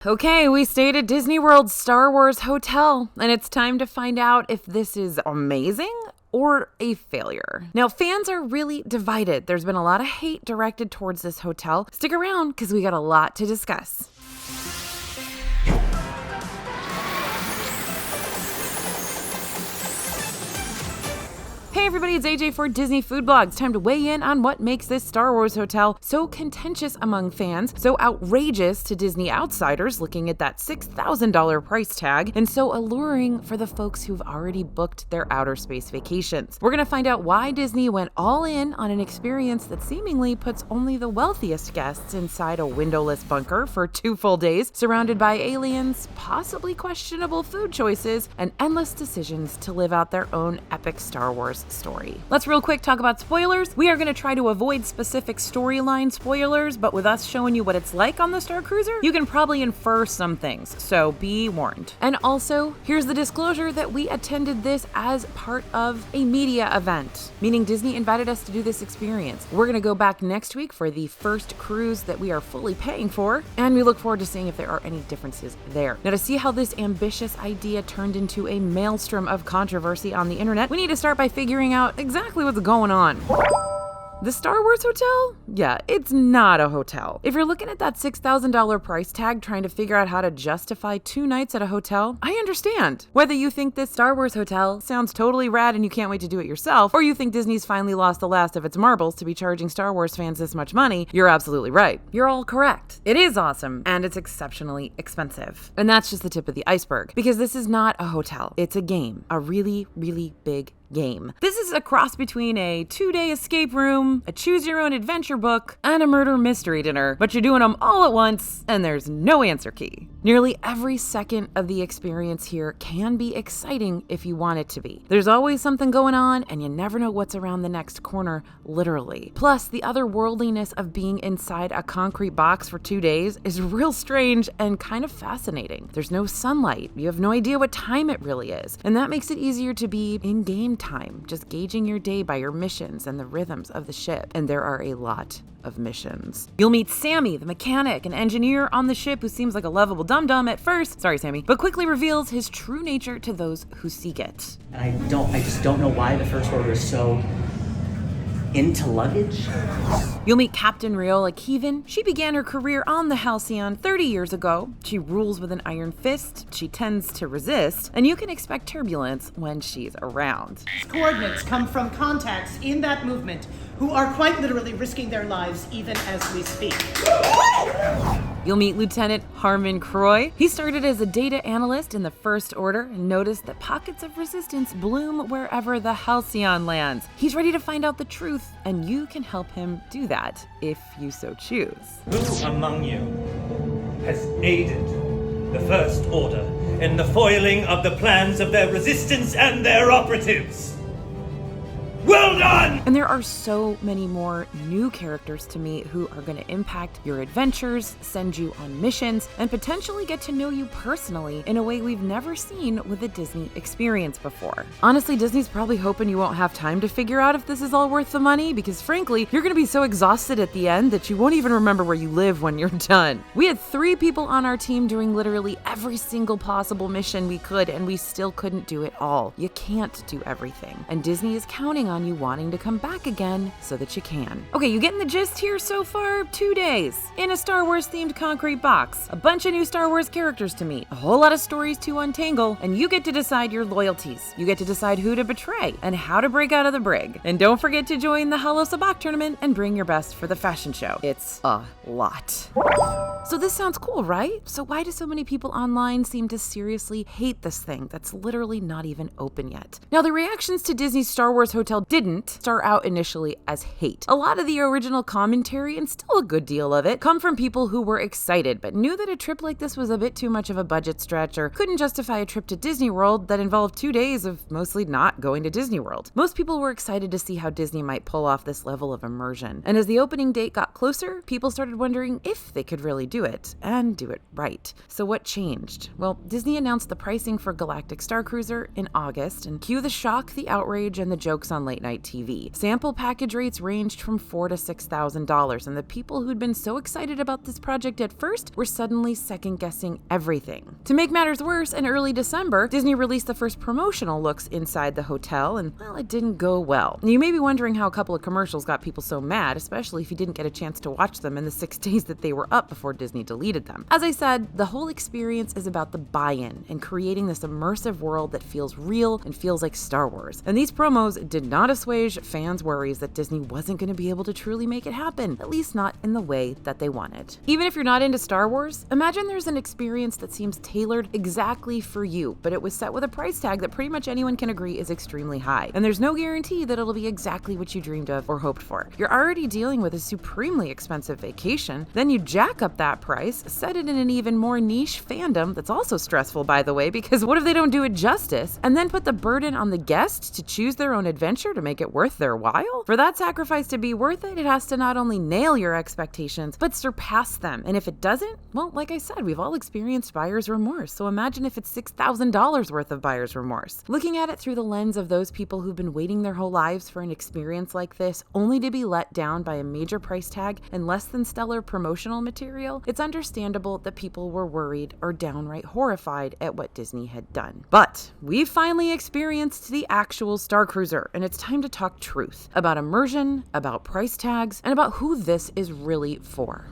Okay, we stayed at Disney World's Star Wars Hotel, and it's time to find out if this is amazing or a failure. Now, fans are really divided. There's been a lot of hate directed towards this hotel. Stick around, because we got a lot to discuss. Hey everybody, it's AJ for Disney Food Blogs. Time to weigh in on what makes this Star Wars hotel so contentious among fans, so outrageous to Disney outsiders looking at that $6,000 price tag, and so alluring for the folks who've already booked their outer space vacations. We're gonna find out why Disney went all in on an experience that seemingly puts only the wealthiest guests inside a windowless bunker for 2 full days, surrounded by aliens, possibly questionable food choices, and endless decisions to live out their own epic Star Wars story. Let's real quick talk about spoilers. We are going to try to avoid specific storyline spoilers, but with us showing you what it's like on the Star Cruiser, you can probably infer some things, so be warned. And also, here's the disclosure that we attended this as part of a media event, meaning Disney invited us to do this experience. We're going to go back next week for the first cruise that we are fully paying for, and we look forward to seeing if there are any differences there. Now, to see how this ambitious idea turned into a maelstrom of controversy on the internet, we need to start by figuring out exactly what's going on. The Star Wars Hotel? Yeah, it's not a hotel. If you're looking at that $6,000 price tag trying to figure out how to justify 2 nights at a hotel, I understand. Whether you think this Star Wars hotel sounds totally rad and you can't wait to do it yourself, or you think Disney's finally lost the last of its marbles to be charging Star Wars fans this much money, you're absolutely right. You're all correct. It is awesome, and it's exceptionally expensive. And that's just the tip of the iceberg, because this is not a hotel. It's a game. A really, really big game. This is a cross between a 2-day escape room, a choose-your-own-adventure book, and a murder mystery dinner, but you're doing them all at once, and there's no answer key. Nearly every second of the experience here can be exciting if you want it to be. There's always something going on, and you never know what's around the next corner, literally. Plus, the otherworldliness of being inside a concrete box for 2 days is real strange and kind of fascinating. There's no sunlight. You have no idea what time it really is, and that makes it easier to be in game time, just gauging your day by your missions and the rhythms of the ship. And there are a lot of missions. You'll meet Sammy, the mechanic and engineer on the ship who seems like a lovable dum-dum at first, sorry Sammy, but quickly reveals his true nature to those who seek it. I just don't know why the First Order is so into luggage. You'll meet Captain Riola Keevan. She began her career on the Halcyon 30 years ago. She rules with an iron fist, she tends to resist, and you can expect turbulence when she's around. Coordinates come from contacts in that movement who are quite literally risking their lives even as we speak. You'll meet Lieutenant Harmon Croy. He started as a data analyst in the First Order and noticed that pockets of resistance bloom wherever the Halcyon lands. He's ready to find out the truth, and you can help him do that if you so choose. Who among you has aided the First Order in the foiling of the plans of their resistance and their operatives? Well done! And there are so many more new characters to meet who are going to impact your adventures, send you on missions, and potentially get to know you personally in a way we've never seen with a Disney experience before. Honestly, Disney's probably hoping you won't have time to figure out if this is all worth the money, because frankly, you're going to be so exhausted at the end that you won't even remember where you live when you're done. We had 3 people on our team doing literally every single possible mission we could, and we still couldn't do it all. You can't do everything, and Disney is counting on you wanting to come back again so that you can. Okay, you getting the gist here so far? 2 days in a Star Wars themed concrete box, a bunch of new Star Wars characters to meet, a whole lot of stories to untangle, and you get to decide your loyalties. You get to decide who to betray and how to break out of the brig. And don't forget to join the Hello Sabacc tournament and bring your best for the fashion show. It's a lot. So this sounds cool, right? So why do so many people online seem to seriously hate this thing that's literally not even open yet? Now, the reactions to Disney's Star Wars Hotel didn't start out initially as hate. A lot of the original commentary, and still a good deal of it, come from people who were excited but knew that a trip like this was a bit too much of a budget stretch or couldn't justify a trip to Disney World that involved 2 days of mostly not going to Disney World. Most people were excited to see how Disney might pull off this level of immersion. And as the opening date got closer, people started wondering if they could really do it, and do it right. So what changed? Well, Disney announced the pricing for Galactic Star Cruiser in August, and cue the shock, the outrage, and the jokes on late night TV. Sample package rates ranged from $4,000 to $6,000, and the people who'd been so excited about this project at first were suddenly second-guessing everything. To make matters worse, in early December, Disney released the first promotional looks inside the hotel, and, well, it didn't go well. You may be wondering how a couple of commercials got people so mad, especially if you didn't get a chance to watch them in the 6 days that they were up before Disney deleted them. As I said, the whole experience is about the buy-in and creating this immersive world that feels real and feels like Star Wars. And these promos did not assuage fans' worries that Disney wasn't going to be able to truly make it happen, at least not in the way that they wanted. Even if you're not into Star Wars, imagine there's an experience that seems tailored exactly for you, but it was set with a price tag that pretty much anyone can agree is extremely high. And there's no guarantee that it'll be exactly what you dreamed of or hoped for. You're already dealing with a supremely expensive vacation, then you jack up that price, set it in an even more niche fandom that's also stressful, by the way, because what if they don't do it justice, and then put the burden on the guest to choose their own adventure to make it worth their while? For that sacrifice to be worth it, it has to not only nail your expectations, but surpass them. And if it doesn't, well, like I said, we've all experienced buyer's remorse, so imagine if it's $6,000 worth of buyer's remorse. Looking at it through the lens of those people who've been waiting their whole lives for an experience like this, only to be let down by a major price tag and less than stellar promotional material, it's understandable that people were worried or downright horrified at what Disney had done. But we've finally experienced the actual Star Cruiser, and it's time to talk truth about immersion, about price tags, and about who this is really for.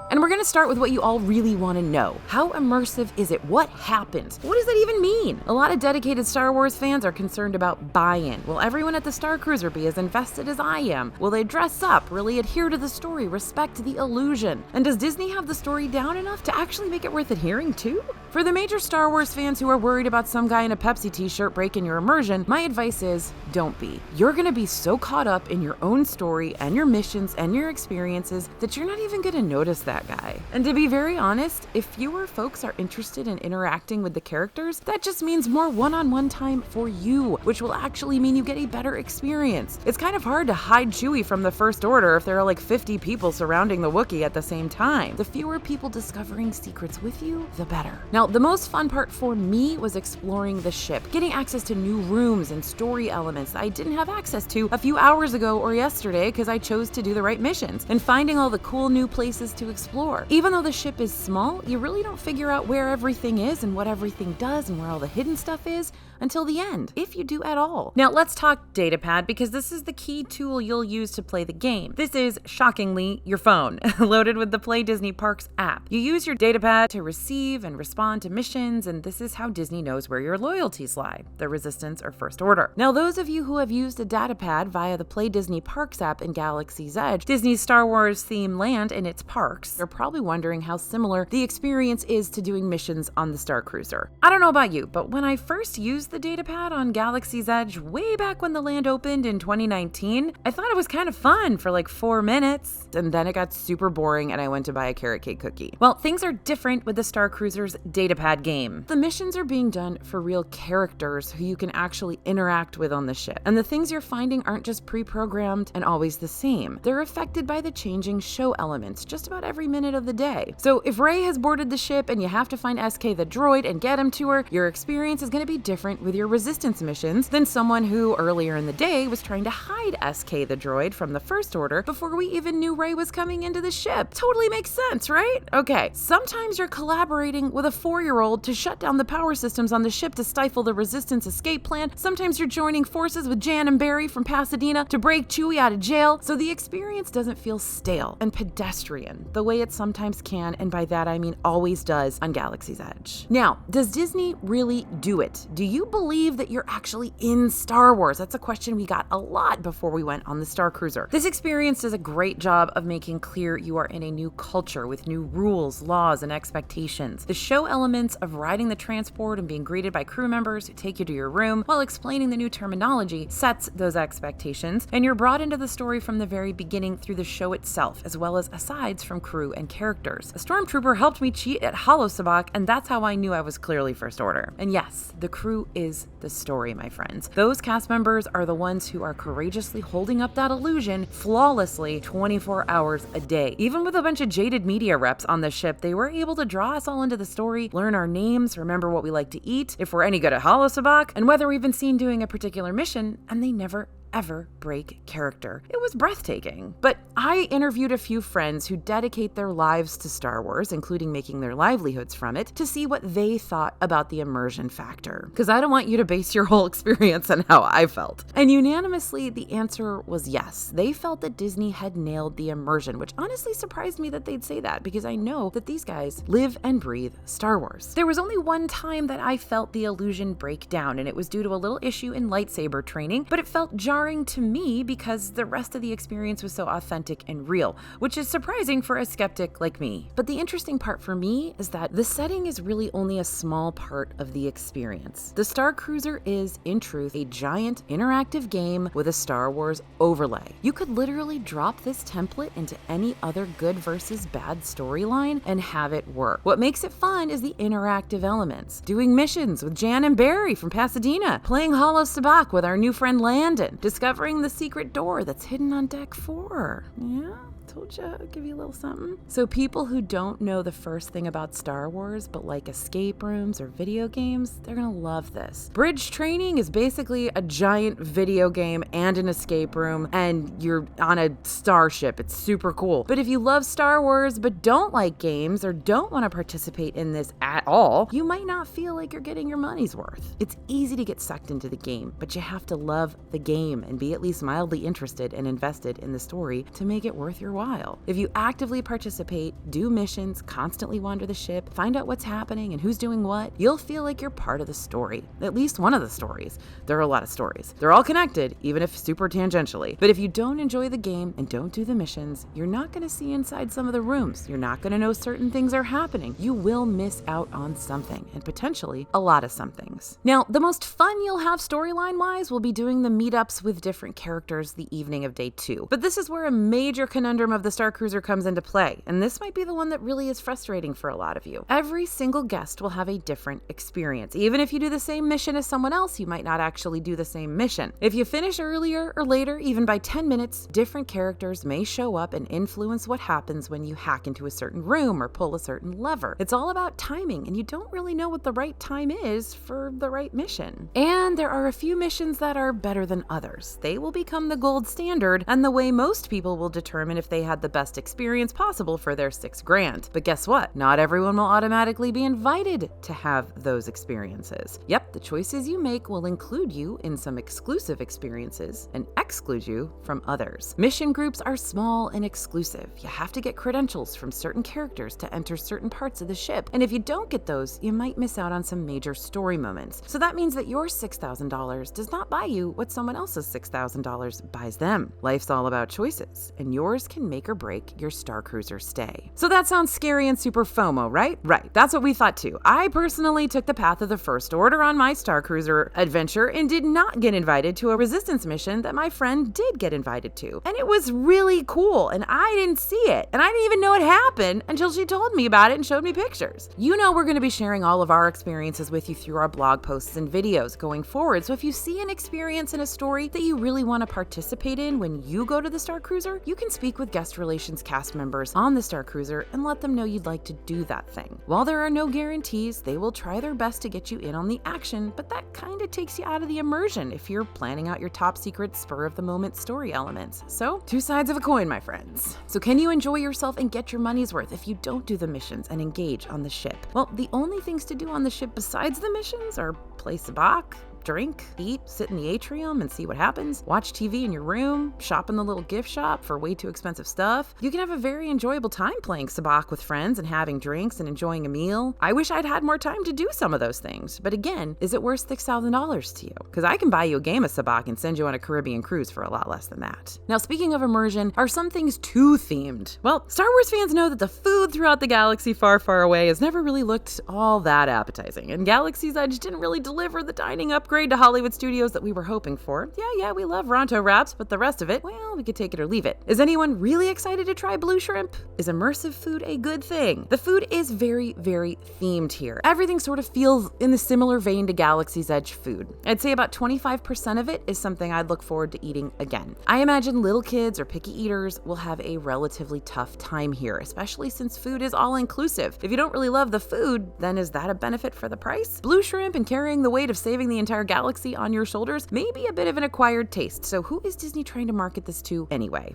And we're going to start with what you all really want to know. How immersive is it? What happens? What does that even mean? A lot of dedicated Star Wars fans are concerned about buy-in. Will everyone at the Star Cruiser be as invested as I am? Will they dress up, really adhere to the story, respect the illusion? And does Disney have the story down enough to actually make it worth adhering to? For the major Star Wars fans who are worried about some guy in a Pepsi t-shirt breaking your immersion, my advice is, don't be. You're going to be so caught up in your own story and your missions and your experiences that you're not even going to notice that guy. And to be very honest, if fewer folks are interested in interacting with the characters, that just means more one-on-one time for you, which will actually mean you get a better experience. It's kind of hard to hide Chewie from the First Order if there are like 50 people surrounding the Wookiee at the same time. The fewer people discovering secrets with you, the better. Now, the most fun part for me was exploring the ship, getting access to new rooms and story elements that I didn't have access to a few hours ago or yesterday because I chose to do the right missions, and finding all the cool new places to explore. Even though the ship is small, you really don't figure out where everything is and what everything does and where all the hidden stuff is until the end, if you do at all. Now let's talk datapad, because this is the key tool you'll use to play the game. This is, shockingly, your phone, loaded with the Play Disney Parks app. You use your datapad to receive and respond to missions, and this is how Disney knows where your loyalties lie, the Resistance or First Order. Now those of you who have used a datapad via the Play Disney Parks app in Galaxy's Edge, Disney's Star Wars themed land in its parks, are probably wondering how similar the experience is to doing missions on the Star Cruiser. I don't know about you, but when I first used the datapad on Galaxy's Edge way back when the land opened in 2019, I thought it was kind of fun for like 4 minutes, and then it got super boring and I went to buy a carrot cake cookie. Well, things are different with the Star Cruiser's datapad game. The missions are being done for real characters who you can actually interact with on the ship, and the things you're finding aren't just pre-programmed and always the same. They're affected by the changing show elements just about every minute of the day. So if Rey has boarded the ship and you have to find SK the droid and get him to her, your experience is going to be different with your Resistance missions than someone who earlier in the day was trying to hide SK the droid from the First Order before we even knew Rey was coming into the ship. Totally makes sense, right? Okay, sometimes you're collaborating with a 4-year-old to shut down the power systems on the ship to stifle the Resistance escape plan. Sometimes you're joining forces with Jan and Barry from Pasadena to break Chewie out of jail, so the experience doesn't feel stale and pedestrian the way it sometimes can, and by that I mean always does, on Galaxy's Edge. Now, does Disney really do it? Do you believe that you're actually in Star Wars? That's a question we got a lot before we went on the Star Cruiser. This experience does a great job of making clear you are in a new culture with new rules, laws, and expectations. The show elements of riding the transport and being greeted by crew members who take you to your room while explaining the new terminology sets those expectations, and you're brought into the story from the very beginning through the show itself, as well as asides from crew and characters. A stormtrooper helped me cheat at Hollow Sabacc, and that's how I knew I was clearly First Order. And yes, the crew is the story, my friends. Those cast members are the ones who are courageously holding up that illusion flawlessly 24 hours a day. Even with a bunch of jaded media reps on the ship, they were able to draw us all into the story, learn our names, remember what we like to eat, if we're any good at Hollow Sabacc, and whether we've been seen doing a particular mission, and they never ever break character. It was breathtaking. But I interviewed a few friends who dedicate their lives to Star Wars, including making their livelihoods from it, to see what they thought about the immersion factor. Because I don't want you to base your whole experience on how I felt. And unanimously, the answer was yes. They felt that Disney had nailed the immersion, which honestly surprised me that they'd say that, because I know that these guys live and breathe Star Wars. There was only one time that I felt the illusion break down, and it was due to a little issue in lightsaber training, but it felt jarring to me because the rest of the experience was so authentic and real, which is surprising for a skeptic like me. But the interesting part for me is that the setting is really only a small part of the experience. The Star Cruiser is, in truth, a giant interactive game with a Star Wars overlay. You could literally drop this template into any other good versus bad storyline and have it work. What makes it fun is the interactive elements. Doing missions with Jan and Barry from Pasadena, playing Hollow Sabacc with our new friend Landon, discovering the secret door that's hidden on Deck 4. Yeah? Told you I'd give you a little something. So people who don't know the first thing about Star Wars but like escape rooms or video games, they're gonna love this. Bridge Training is basically a giant video game and an escape room, and you're on a starship. It's super cool. But if you love Star Wars but don't like games or don't want to participate in this at all, you might not feel like you're getting your money's worth. It's easy to get sucked into the game, but you have to love the game and be at least mildly interested and invested in the story to make it worth your while. If you actively participate, do missions, constantly wander the ship, find out what's happening and who's doing what, you'll feel like you're part of the story. At least one of the stories. There are a lot of stories. They're all connected, even if super tangentially. But if you don't enjoy the game and don't do the missions, you're not going to see inside some of the rooms. You're not going to know certain things are happening. You will miss out on something, and potentially a lot of somethings. Now, the most fun you'll have storyline-wise will be doing the meetups with different characters the evening of day 2. But this is where a major conundrum of the Star Cruiser comes into play, and this might be the one that really is frustrating for a lot of you. Every single guest will have a different experience. Even if you do the same mission as someone else, you might not actually do the same mission. If you finish earlier or later, even by 10 minutes, different characters may show up and influence what happens when you hack into a certain room or pull a certain lever. It's all about timing, and you don't really know what the right time is for the right mission. And there are a few missions that are better than others. They will become the gold standard and the way most people will determine if they had the best experience possible for their $6,000. But guess what? Not everyone will automatically be invited to have those experiences. Yep, the choices you make will include you in some exclusive experiences and exclude you from others. Mission groups are small and exclusive. You have to get credentials from certain characters to enter certain parts of the ship. And if you don't get those, you might miss out on some major story moments. So that means that your $6,000 does not buy you what someone else's $6,000 buys them. Life's all about choices, and yours can make or break your Star Cruiser stay. So that sounds scary and super FOMO, right? Right, that's what we thought too. I personally took the path of the First Order on my Star Cruiser adventure and did not get invited to a Resistance mission that my friend did get invited to. And it was really cool, and I didn't see it. And I didn't even know it happened until she told me about it and showed me pictures. You know we're going to be sharing all of our experiences with you through our blog posts and videos going forward. So if you see an experience in a story that you really want to participate in when you go to the Star Cruiser, you can speak with guest relations cast members on the Star Cruiser and let them know you'd like to do that thing. While there are no guarantees, they will try their best to get you in on the action, but that kind of takes you out of the immersion if you're planning out your top secret spur-of-the-moment story elements. So, two sides of a coin, my friends. So can you enjoy yourself and get your money's worth if you don't do the missions and engage on the ship? Well, the only things to do on the ship besides the missions are play sabacc, drink, eat, sit in the atrium and see what happens, watch TV in your room, shop in the little gift shop for way too expensive stuff. You can have a very enjoyable time playing sabacc with friends and having drinks and enjoying a meal. I wish I'd had more time to do some of those things, but again, is it worth $6,000 to you? Because I can buy you a game of sabacc and send you on a Caribbean cruise for a lot less than that. Now, speaking of immersion, are some things too themed? Well, Star Wars fans know that the food throughout the galaxy far, far away has never really looked all that appetizing, and Galaxy's Edge didn't really deliver the dining upgrade to Hollywood studios that we were hoping for. Yeah, we love Ronto wraps, but the rest of it, well, we could take it or leave it. Is anyone really excited to try Blue Shrimp? Is immersive food a good thing? The food is very, very themed here. Everything sort of feels in the similar vein to Galaxy's Edge food. I'd say about 25% of it is something I'd look forward to eating again. I imagine little kids or picky eaters will have a relatively tough time here, especially since food is all-inclusive. If you don't really love the food, then is that a benefit for the price? Blue Shrimp and carrying the weight of saving the entire galaxy on your shoulders may be a bit of an acquired taste. So who is Disney trying to market this to anyway?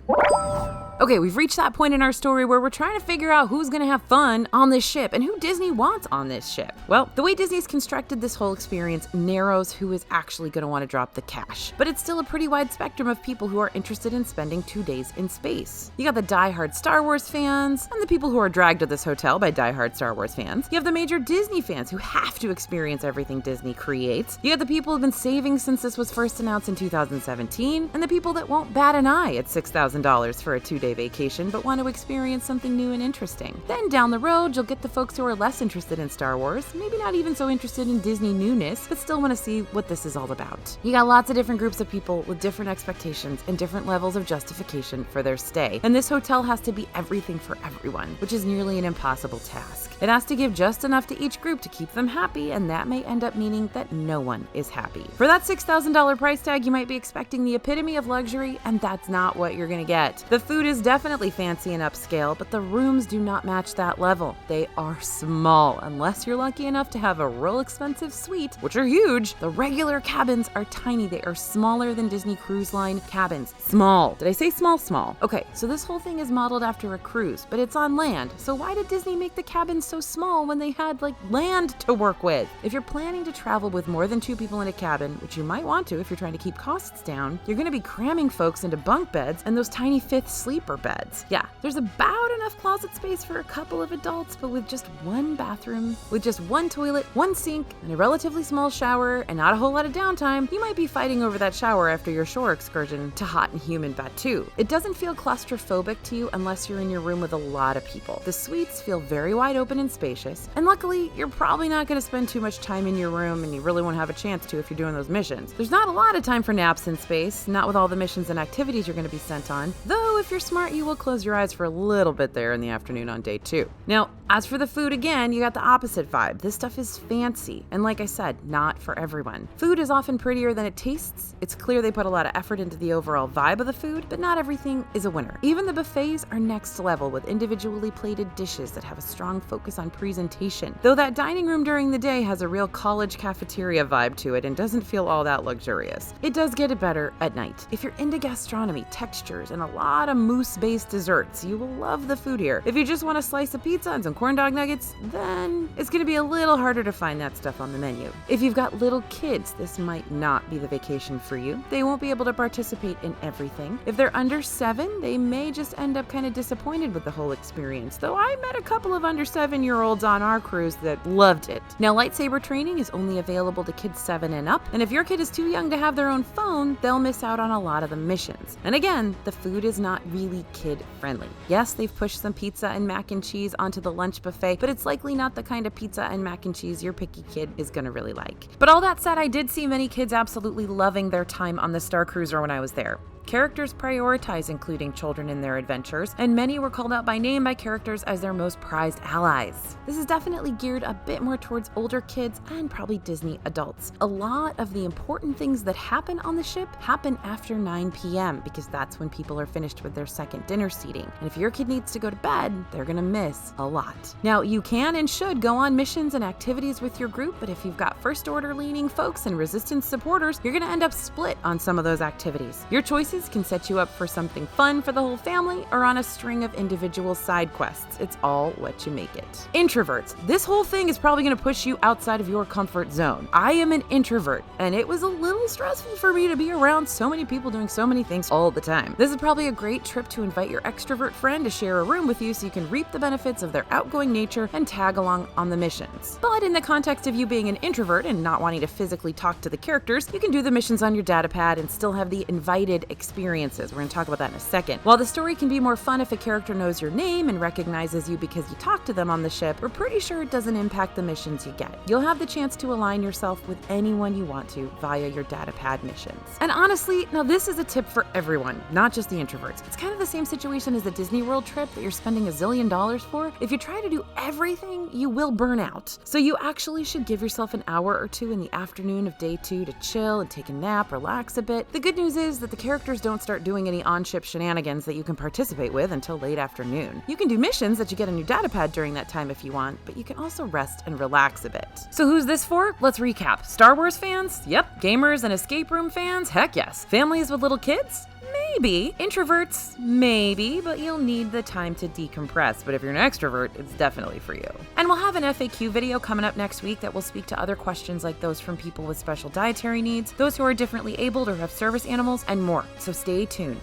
Okay, we've reached that point in our story where we're trying to figure out who's gonna have fun on this ship and who Disney wants on this ship. Well, the way Disney's constructed this whole experience narrows who is actually gonna want to drop the cash. But it's still a pretty wide spectrum of people who are interested in spending 2 days in space. You got the diehard Star Wars fans, and the people who are dragged to this hotel by diehard Star Wars fans. You have the major Disney fans who have to experience everything Disney creates. You got the people who've been saving since this was first announced in 2017, and the people that won't bat an eye at $6,000 for a 2-day vacation but want to experience something new and interesting. Then down the road, you'll get the folks who are less interested in Star Wars, maybe not even so interested in Disney newness, but still want to see what this is all about. You got lots of different groups of people with different expectations and different levels of justification for their stay, and this hotel has to be everything for everyone, which is nearly an impossible task. It has to give just enough to each group to keep them happy, and that may end up meaning that no one is happy. For that $6,000 price tag, you might be expecting the epitome of luxury, and that's not what you're gonna get. The food is definitely fancy and upscale, but the rooms do not match that level. They are small, unless you're lucky enough to have a real expensive suite, which are huge. The regular cabins are tiny. They are smaller than Disney Cruise Line cabins. Small. Did I say small? Small. Okay, so this whole thing is modeled after a cruise, but it's on land. So why did Disney make the cabins so small when they had land to work with? If you're planning to travel with more than 2 people in a cabin, which you might want to if you're trying to keep costs down, you're going to be cramming folks into bunk beds and those tiny 5th sleeper beds. Yeah, there's about enough closet space for a couple of adults, but with just 1 bathroom, with just 1 toilet, 1 sink, and a relatively small shower, and not a whole lot of downtime, you might be fighting over that shower after your shore excursion to hot and humid Batuu. It doesn't feel claustrophobic to you unless you're in your room with a lot of people. The suites feel very wide open and spacious, and luckily, you're probably not going to spend too much time in your room, and you really won't have a chance to if you're doing those missions. There's not a lot of time for naps in space, not with all the missions and activities you're going to be sent on, though if you're smart, you will close your eyes for a little bit there in the afternoon on day 2. Now, as for the food, again, you got the opposite vibe. This stuff is fancy, and like I said, not for everyone. Food is often prettier than it tastes. It's clear they put a lot of effort into the overall vibe of the food, but not everything is a winner. Even the buffets are next level with individually plated dishes that have a strong focus on presentation, though that dining room during the day has a real college cafeteria vibe to it and doesn't feel all that luxurious. It does get it better at night. If you're into gastronomy, textures, and a lot of mousse-based desserts, you will love the food here. If you just want a slice of pizza and some corn dog nuggets, then it's going to be a little harder to find that stuff on the menu. If you've got little kids, this might not be the vacation for you. They won't be able to participate in everything. If they're under 7, they may just end up kind of disappointed with the whole experience, though I met a couple of under 7-year-olds on our cruise that loved it. Now, lightsaber training is only available to kids 7 and up, and if your kid is too young to have their own phone, they'll miss out on a lot of the missions. And again, the food is not really kid-friendly. Yes, they've pushed some pizza and mac and cheese onto the lunch buffet, but it's likely not the kind of pizza and mac and cheese your picky kid is gonna really like. But all that said, I did see many kids absolutely loving their time on the Star Cruiser when I was there. Characters prioritize including children in their adventures, and many were called out by name by characters as their most prized allies. This is definitely geared a bit more towards older kids and probably Disney adults. A lot of the important things that happen on the ship happen after 9 p.m. because that's when people are finished with their second dinner seating. And if your kid needs to go to bed, they're gonna miss a lot. Now, you can and should go on missions and activities with your group, but if you've got First Order leaning folks and Resistance supporters, you're gonna end up split on some of those activities. Your choices can set you up for something fun for the whole family or on a string of individual side quests. It's all what you make it. Introverts. This whole thing is probably going to push you outside of your comfort zone. I am an introvert, and it was a little stressful for me to be around so many people doing so many things all the time. This is probably a great trip to invite your extrovert friend to share a room with you so you can reap the benefits of their outgoing nature and tag along on the missions. But in the context of you being an introvert and not wanting to physically talk to the characters, you can do the missions on your datapad and still have the invited experiences. We're going to talk about that in a second. While the story can be more fun if a character knows your name and recognizes you because you talk to them on the ship, we're pretty sure it doesn't impact the missions you get. You'll have the chance to align yourself with anyone you want to via your datapad missions. And honestly, now this is a tip for everyone, not just the introverts. It's kind of the same situation as the Disney World trip that you're spending $1 zillion for. If you try to do everything, you will burn out. So you actually should give yourself an hour or two in the afternoon of day 2 to chill and take a nap, relax a bit. The good news is that the characters characters don't start doing any on-ship shenanigans that you can participate with until late afternoon. You can do missions that you get on your datapad during that time if you want, but you can also rest and relax a bit. So who's this for? Let's recap. Star Wars fans? Yep. Gamers and escape room fans? Heck yes. Families with little kids? Maybe. Introverts? Maybe, but you'll need the time to decompress. But if you're an extrovert, it's definitely for you. And we'll have an FAQ video coming up next week that will speak to other questions like those from people with special dietary needs, those who are differently abled or have service animals, and more. So stay tuned.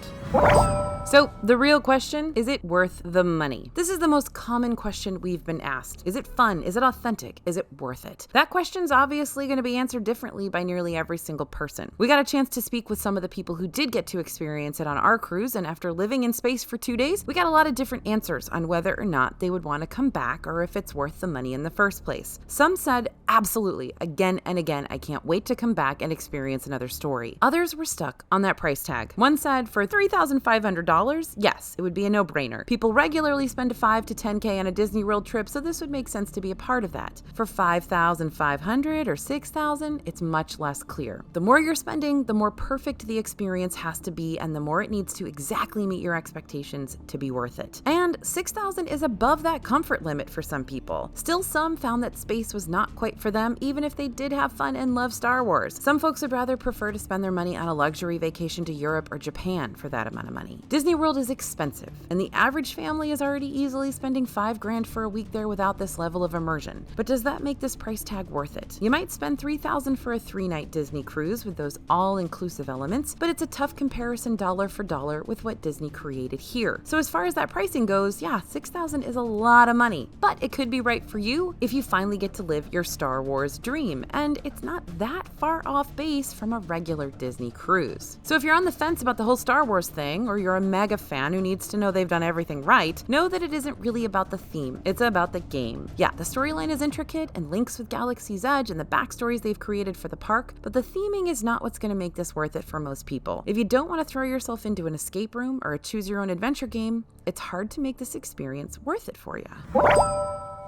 So, the real question, is it worth the money? This is the most common question we've been asked. Is it fun? Is it authentic? Is it worth it? That question's obviously going to be answered differently by nearly every single person. We got a chance to speak with some of the people who did get to experience it on our cruise, and after living in space for 2 days, we got a lot of different answers on whether or not they would want to come back or if it's worth the money in the first place. Some said, absolutely, again and again, I can't wait to come back and experience another story. Others were stuck on that price tag. One said, for $3,500, yes, it would be a no-brainer. People regularly spend $5,000 to $10,000 on a Disney World trip, so this would make sense to be a part of that. For $5,500 or $6,000, it's much less clear. The more you're spending, the more perfect the experience has to be, and the more it needs to exactly meet your expectations to be worth it. And $6,000 is above that comfort limit for some people. Still, some found that space was not quite for them, even if they did have fun and love Star Wars. Some folks would rather prefer to spend their money on a luxury vacation to Europe or Japan for that amount of money. Disney World is expensive, and the average family is already easily spending $5,000 for a week there without this level of immersion. But does that make this price tag worth it? You might spend $3,000 for a 3-night Disney cruise with those all-inclusive elements, but it's a tough comparison dollar for dollar with what Disney created here. So as far as that pricing goes, yeah, $6,000 is a lot of money, but it could be right for you if you finally get to live your Star Wars dream, and it's not that far off base from a regular Disney cruise. So if you're on the fence about the whole Star Wars thing, or you're a mega fan who needs to know they've done everything right, know that it isn't really about the theme, it's about the game. Yeah, the storyline is intricate and links with Galaxy's Edge and the backstories they've created for the park, but the theming is not what's going to make this worth it for most people. If you don't want to throw yourself into an escape room or a choose-your-own-adventure game, it's hard to make this experience worth it for you.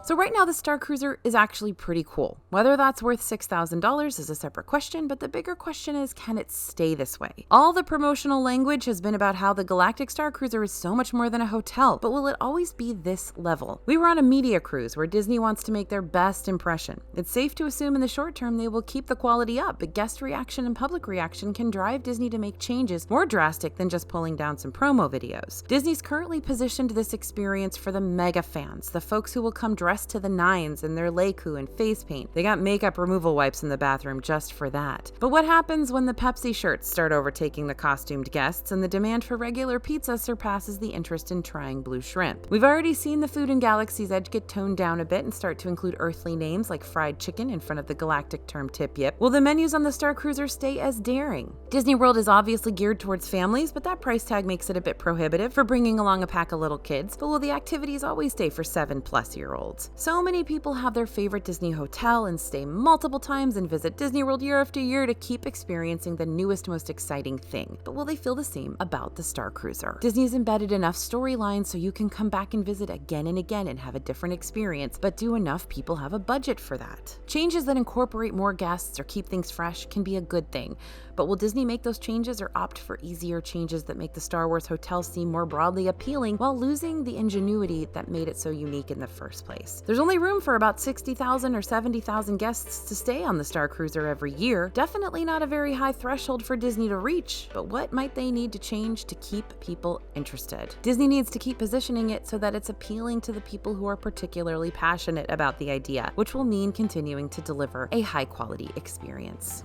So right now, the Star Cruiser is actually pretty cool. Whether that's worth $6,000 is a separate question, but the bigger question is, can it stay this way? All the promotional language has been about how the Galactic Star Cruiser is so much more than a hotel, but will it always be this level? We were on a media cruise where Disney wants to make their best impression. It's safe to assume in the short term they will keep the quality up, but guest reaction and public reaction can drive Disney to make changes more drastic than just pulling down some promo videos. Disney's currently positioned this experience for the mega fans, the folks who will come dressed to the nines in their Leiku and face paint. They got makeup removal wipes in the bathroom just for that. But what happens when the Pepsi shirts start overtaking the costumed guests and the demand for regular pizza surpasses the interest in trying blue shrimp? We've already seen the food in Galaxy's Edge get toned down a bit and start to include earthly names like fried chicken in front of the galactic term tip yip. Will the menus on the Star Cruiser stay as daring? Disney World is obviously geared towards families, but that price tag makes it a bit prohibitive for bringing along a pack of little kids. But will the activities always stay for 7+-year-olds? So many people have their favorite Disney hotel and stay multiple times and visit Disney World year after year to keep experiencing the newest, most exciting thing. But will they feel the same about the Star Cruiser? Disney's embedded enough storylines so you can come back and visit again and again and have a different experience, but do enough people have a budget for that? Changes that incorporate more guests or keep things fresh can be a good thing, but will Disney make those changes or opt for easier changes that make the Star Wars hotel seem more broadly appealing while losing the ingenuity that made it so unique in the first place? There's only room for about 60,000 or 70,000 guests to stay on the Star Cruiser every year. Definitely not a very high threshold for Disney to reach, but what might they need to change to keep people interested? Disney needs to keep positioning it so that it's appealing to the people who are particularly passionate about the idea, which will mean continuing to deliver a high-quality experience.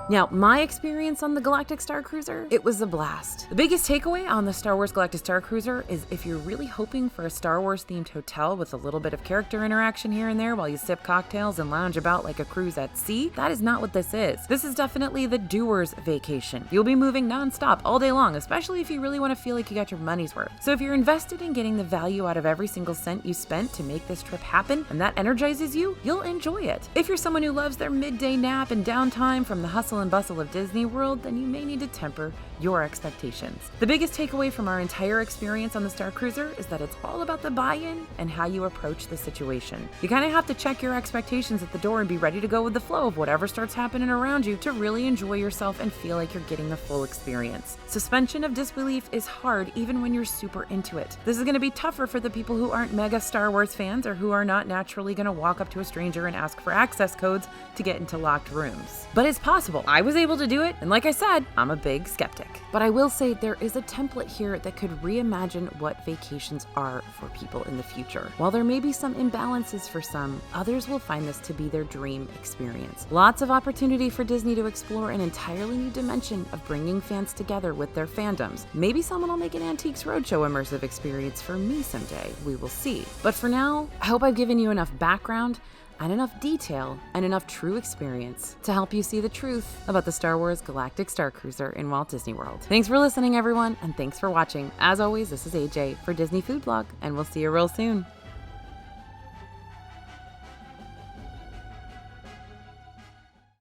Now, my experience on the Galactic Star Cruiser, it was a blast. The biggest takeaway on the Star Wars Galactic Star Cruiser is if you're really hoping for a Star Wars themed hotel with a little bit of character interaction here and there while you sip cocktails and lounge about like a cruise at sea, that is not what this is. This is definitely the doer's vacation. You'll be moving nonstop all day long, especially if you really want to feel like you got your money's worth. So if you're invested in getting the value out of every single cent you spent to make this trip happen and that energizes you, you'll enjoy it. If you're someone who loves their midday nap and downtime from the hustle and bustle of Disney World, then you may need to temper your expectations. The biggest takeaway from our entire experience on the Star Cruiser is that it's all about the buy-in and how you approach the the situation. You kind of have to check your expectations at the door and be ready to go with the flow of whatever starts happening around you to really enjoy yourself and feel like you're getting the full experience. Suspension of disbelief is hard even when you're super into it. This is going to be tougher for the people who aren't mega Star Wars fans or who are not naturally going to walk up to a stranger and ask for access codes to get into locked rooms. But it's possible. I was able to do it, and like I said, I'm a big skeptic. But I will say there is a template here that could reimagine what vacations are for people in the future. While there may be some imbalances for some, others will find this to be their dream experience. Lots of opportunity for Disney to explore an entirely new dimension of bringing fans together with their fandoms. Maybe someone will make an Antiques Roadshow immersive experience for me someday. We will see. But for now, I hope I've given you enough background and enough detail and enough true experience to help you see the truth about the Star Wars Galactic Star Cruiser in Walt Disney World. Thanks for listening, everyone, and thanks for watching. As always, this is AJ for Disney Food Blog, and we'll see you real soon.